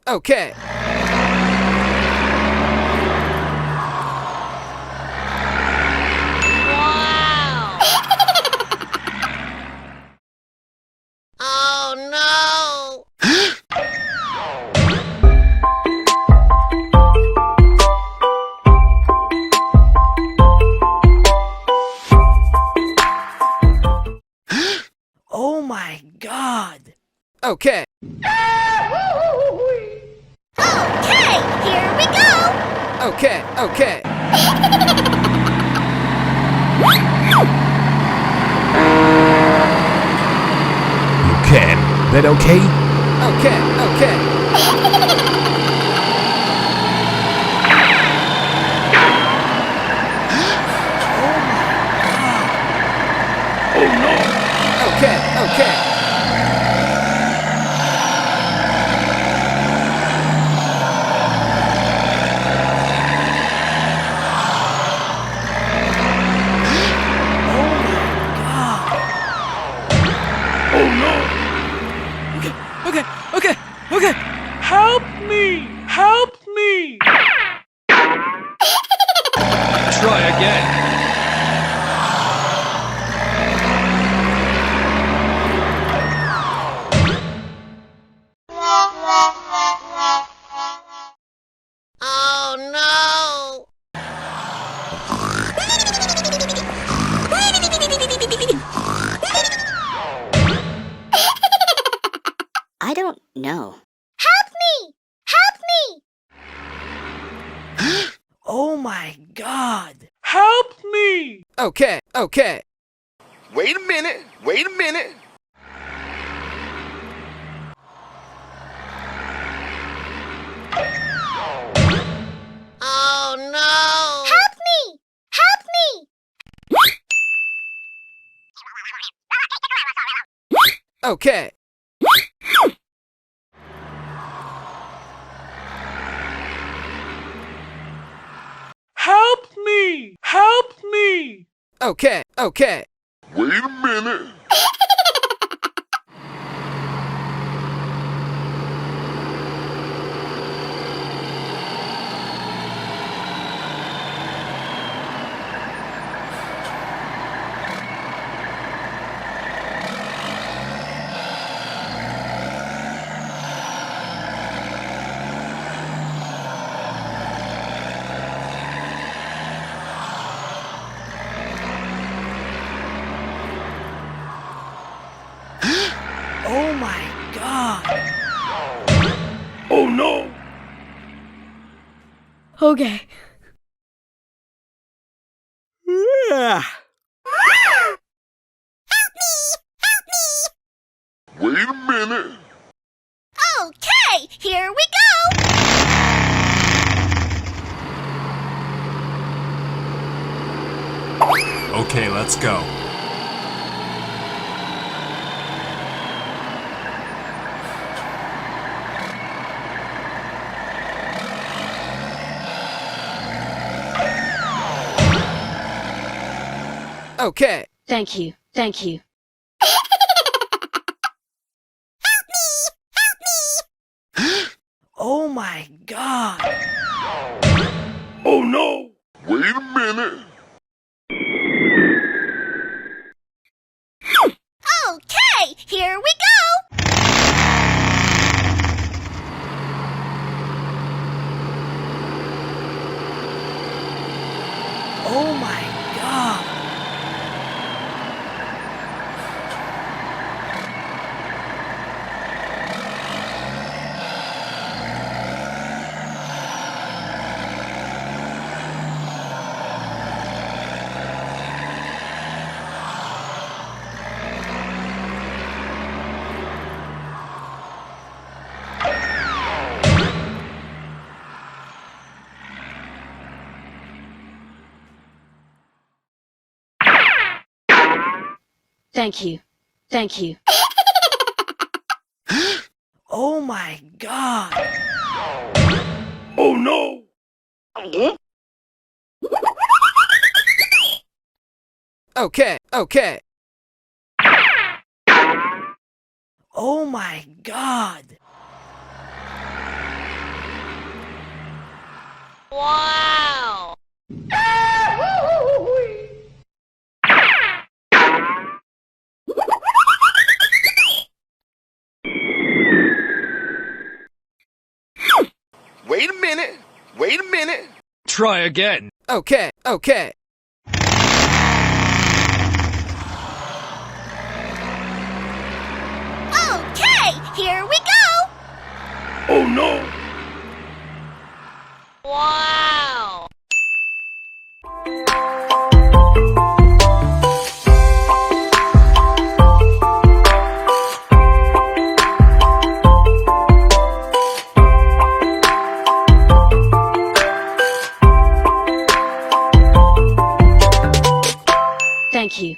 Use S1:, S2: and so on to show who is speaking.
S1: Okay.
S2: Wow! Oh no!
S1: Oh my God! Okay.
S2: Okay, here we go!
S1: Okay, okay.
S3: You can. That okay?
S1: Okay, okay. Okay, okay. Okay, okay, okay.
S4: Help me! Help me!
S3: Try again.
S2: Oh no!
S5: I don't know.
S2: Help me! Help me!
S1: Oh my God!
S4: Help me!
S1: Okay, okay.
S6: Wait a minute. Wait a minute.
S2: Oh no! Help me! Help me!
S1: Okay.
S4: Help me! Help me!
S1: Okay, okay.
S6: Wait a minute.
S1: Oh my God!
S4: Oh no!
S1: Okay.
S6: Wait a minute.
S2: Okay, here we go!
S3: Okay, let's go.
S1: Okay.
S5: Thank you. Thank you.
S1: Oh my God!
S4: Oh no!
S6: Wait a minute.
S2: Okay, here we go!
S1: Oh my God!
S5: Thank you. Thank you.
S1: Oh my God!
S4: Oh no!
S1: Okay, okay. Oh my God!
S2: Wow!
S6: Wait a minute. Wait a minute.
S3: Try again.
S1: Okay, okay.
S2: Okay, here we go!
S4: Oh no!
S2: Wow!
S5: Thank you.